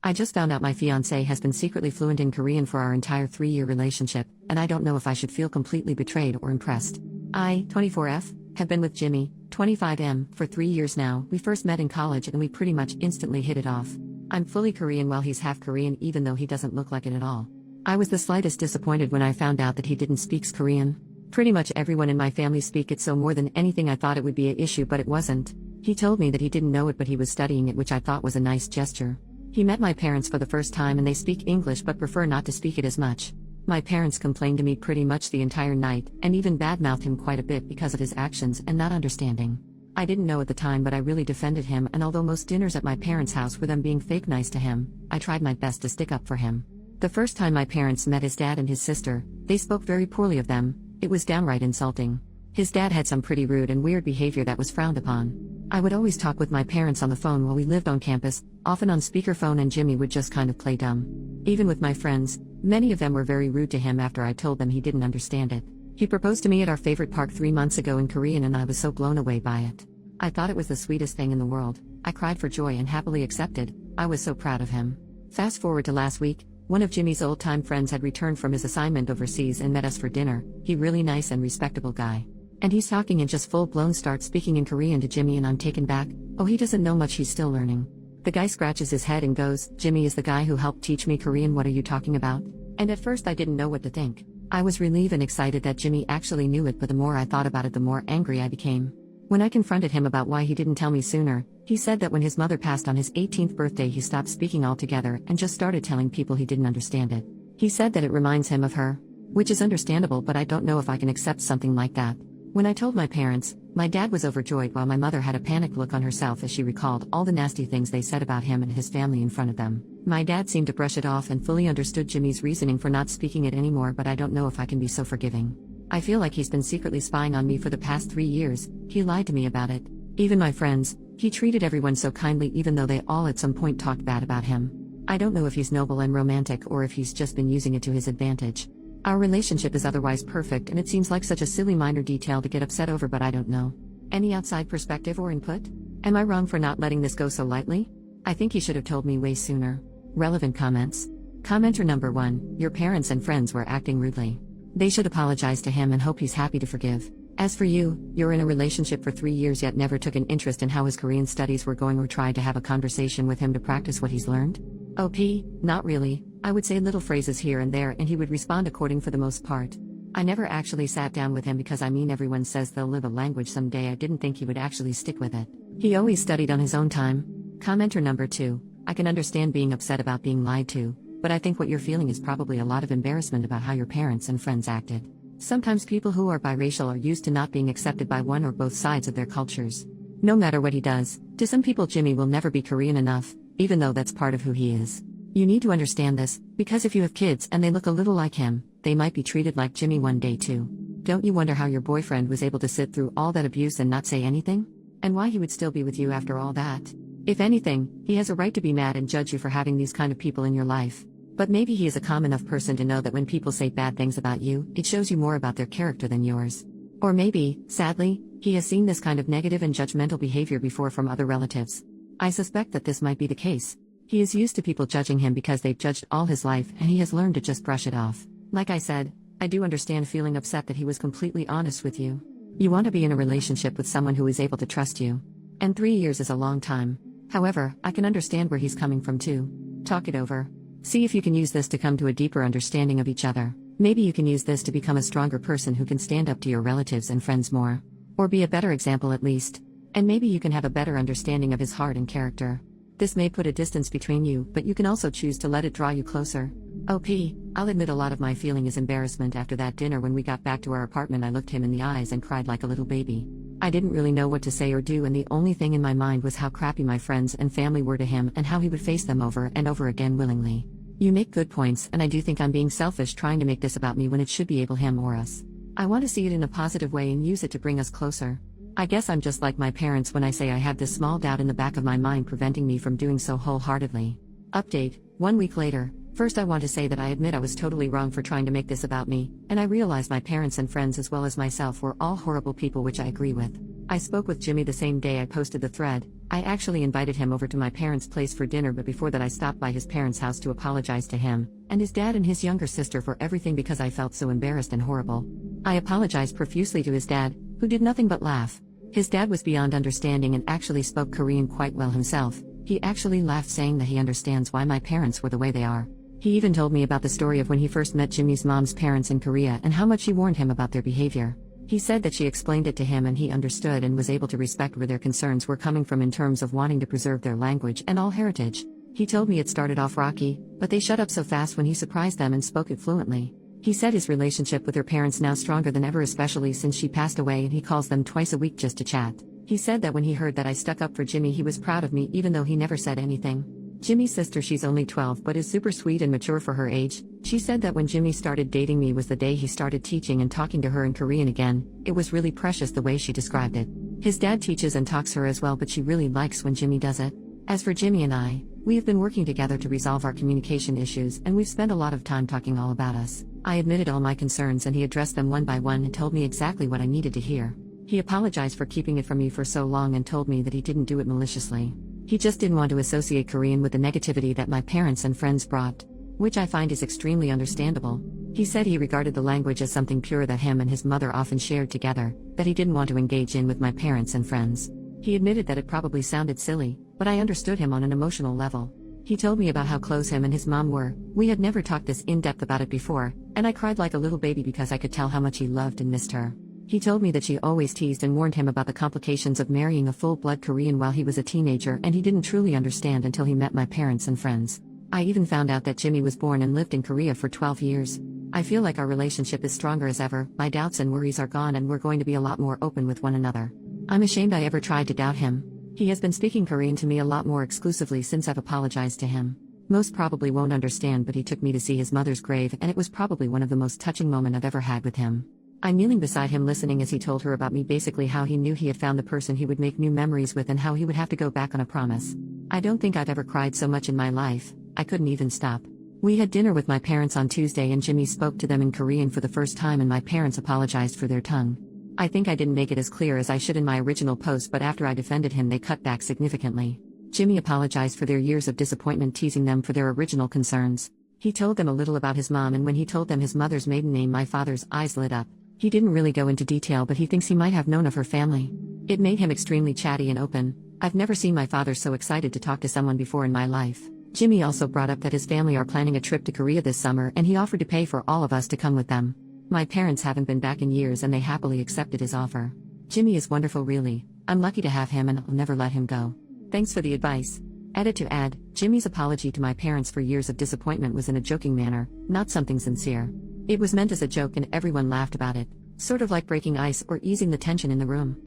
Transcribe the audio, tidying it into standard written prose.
I just found out my fiancé has been secretly fluent in Korean for our entire 3-year relationship, and I don't know if I should feel completely betrayed or impressed. I, 24F, have been with Jimmy, 25M, for 3 years now. We first met in college and we pretty much instantly hit it off. I'm fully Korean while he's half Korean, even though he doesn't look like it at all. I was the slightest disappointed when I found out that he didn't speak Korean. Pretty much everyone in my family speak it, so more than anything I thought it would be an issue, but it wasn't. He told me that he didn't know it but he was studying it, which I thought was a nice gesture. He met my parents for the first time and they speak English but prefer not to speak it as much. My parents complained to me pretty much the entire night, and even badmouthed him quite a bit because of his actions and not understanding. I didn't know at the time, but I really defended him, and although most dinners at my parents' house were them being fake nice to him, I tried my best to stick up for him. The first time my parents met his dad and his sister, they spoke very poorly of them. It was downright insulting. His dad had some pretty rude and weird behavior that was frowned upon. I would always talk with my parents on the phone while we lived on campus, often on speakerphone, and Jimmy would just kind of play dumb. Even with my friends, many of them were very rude to him after I told them he didn't understand it. He proposed to me at our favorite park 3 months ago in Korean and I was so blown away by it. I thought it was the sweetest thing in the world. I cried for joy and happily accepted. I was so proud of him. Fast forward to last week, one of Jimmy's old-time friends had returned from his assignment overseas and met us for dinner. He really nice and respectable guy. And he's talking and just full-blown starts speaking in Korean to Jimmy and I'm taken back. Oh, he doesn't know much, he's still learning. The guy scratches his head and goes, "Jimmy is the guy who helped teach me Korean, what are you talking about?" And at first I didn't know what to think. I was relieved and excited that Jimmy actually knew it, but the more I thought about it the more angry I became. When I confronted him about why he didn't tell me sooner, he said that when his mother passed on his 18th birthday he stopped speaking altogether and just started telling people he didn't understand it. He said that it reminds him of her. Which is understandable, but I don't know if I can accept something like that. When I told my parents, my dad was overjoyed while my mother had a panicked look on herself as she recalled all the nasty things they said about him and his family in front of them. My dad seemed to brush it off and fully understood Jimmy's reasoning for not speaking it anymore, but I don't know if I can be so forgiving. I feel like he's been secretly spying on me for the past 3 years. He lied to me about it. Even my friends, he treated everyone so kindly even though they all at some point talked bad about him. I don't know if he's noble and romantic or if he's just been using it to his advantage. Our relationship is otherwise perfect and it seems like such a silly minor detail to get upset over, but I don't know. Any outside perspective or input? Am I wrong for not letting this go so lightly? I think he should have told me way sooner. Relevant comments. Commenter number 1, your parents and friends were acting rudely. They should apologize to him and hope he's happy to forgive. As for you, you're in a relationship for 3 years yet never took an interest in how his Korean studies were going or tried to have a conversation with him to practice what he's learned? OP, not really. I would say little phrases here and there and he would respond according for the most part. I never actually sat down with him because everyone says they'll live a language someday. I didn't think he would actually stick with it. He always studied on his own time. Commenter number 2, I can understand being upset about being lied to, but I think what you're feeling is probably a lot of embarrassment about how your parents and friends acted. Sometimes people who are biracial are used to not being accepted by one or both sides of their cultures. No matter what he does, to some people Jimmy will never be Korean enough, even though that's part of who he is. You need to understand this, because if you have kids and they look a little like him, they might be treated like Jimmy one day too. Don't you wonder how your boyfriend was able to sit through all that abuse and not say anything? And why he would still be with you after all that? If anything, he has a right to be mad and judge you for having these kind of people in your life. But maybe he is a calm enough person to know that when people say bad things about you, it shows you more about their character than yours. Or maybe, sadly, he has seen this kind of negative and judgmental behavior before from other relatives. I suspect that this might be the case. He is used to people judging him because they've judged all his life and he has learned to just brush it off. Like I said, I do understand feeling upset that he was completely honest with you. You want to be in a relationship with someone who is able to trust you. And 3 years is a long time. However, I can understand where he's coming from too. Talk it over. See if you can use this to come to a deeper understanding of each other. Maybe you can use this to become a stronger person who can stand up to your relatives and friends more. Or be a better example at least. And maybe you can have a better understanding of his heart and character. This may put a distance between you, but you can also choose to let it draw you closer. OP, I'll admit a lot of my feeling is embarrassment. After that dinner when we got back to our apartment I looked him in the eyes and cried like a little baby. I didn't really know what to say or do and the only thing in my mind was how crappy my friends and family were to him and how he would face them over and over again willingly. You make good points and I do think I'm being selfish trying to make this about me when it should be able him or us. I want to see it in a positive way and use it to bring us closer. I guess I'm just like my parents when I say I have this small doubt in the back of my mind preventing me from doing so wholeheartedly. Update, 1 week later. First I want to say that I admit I was totally wrong for trying to make this about me, and I realize my parents and friends as well as myself were all horrible people, which I agree with. I spoke with Jimmy the same day I posted the thread, I actually invited him over to my parents' place for dinner, but before that I stopped by his parents' house to apologize to him, and his dad and his younger sister for everything because I felt so embarrassed and horrible. I apologized profusely to his dad, who did nothing but laugh. His dad was beyond understanding and actually spoke Korean quite well himself. He actually laughed, saying that he understands why my parents were the way they are. He even told me about the story of when he first met Jimmy's mom's parents in Korea and how much she warned him about their behavior. He said that she explained it to him and he understood and was able to respect where their concerns were coming from in terms of wanting to preserve their language and all heritage. He told me it started off rocky, but they shut up so fast when he surprised them and spoke it fluently. He said his relationship with her parents now stronger than ever, especially since she passed away, and he calls them twice a week just to chat. He said that when he heard that I stuck up for Jimmy, he was proud of me even though he never said anything. Jimmy's sister, she's only 12 but is super sweet and mature for her age. She said that when Jimmy started dating me was the day he started teaching and talking to her in Korean again. It was really precious the way she described it. His dad teaches and talks her as well, but she really likes when Jimmy does it. As for Jimmy and I, we have been working together to resolve our communication issues, and we've spent a lot of time talking all about us. I admitted all my concerns and he addressed them one by one and told me exactly what I needed to hear. He apologized for keeping it from me for so long and told me that he didn't do it maliciously. He just didn't want to associate Korean with the negativity that my parents and friends brought, which I find is extremely understandable. He said he regarded the language as something pure that him and his mother often shared together, that he didn't want to engage in with my parents and friends. He admitted that it probably sounded silly, but I understood him on an emotional level. He told me about how close him and his mom were. We had never talked this in-depth about it before, and I cried like a little baby because I could tell how much he loved and missed her. He told me that she always teased and warned him about the complications of marrying a full-blood Korean while he was a teenager, and he didn't truly understand until he met my parents and friends. I even found out that Jimmy was born and lived in Korea for 12 years. I feel like our relationship is stronger as ever, my doubts and worries are gone, and we're going to be a lot more open with one another. I'm ashamed I ever tried to doubt him. He has been speaking Korean to me a lot more exclusively since I've apologized to him. Most probably won't understand, but he took me to see his mother's grave, and it was probably one of the most touching moments I've ever had with him. I'm kneeling beside him listening as he told her about me, basically how he knew he had found the person he would make new memories with and how he would have to go back on a promise. I don't think I've ever cried so much in my life. I couldn't even stop. We had dinner with my parents on Tuesday and Jimmy spoke to them in Korean for the first time and my parents apologized for their tongue. I think I didn't make it as clear as I should in my original post, but after I defended him they cut back significantly. Jimmy apologized for their years of disappointment, teasing them for their original concerns. He told them a little about his mom, and when he told them his mother's maiden name, my father's eyes lit up. He didn't really go into detail, but he thinks he might have known of her family. It made him extremely chatty and open. I've never seen my father so excited to talk to someone before in my life. Jimmy also brought up that his family are planning a trip to Korea this summer and he offered to pay for all of us to come with them. My parents haven't been back in years and they happily accepted his offer. Jimmy is wonderful, really. I'm lucky to have him and I'll never let him go. Thanks for the advice. Edit to add, Jimmy's apology to my parents for years of disappointment was in a joking manner, not something sincere. It was meant as a joke and everyone laughed about it, sort of like breaking ice or easing the tension in the room.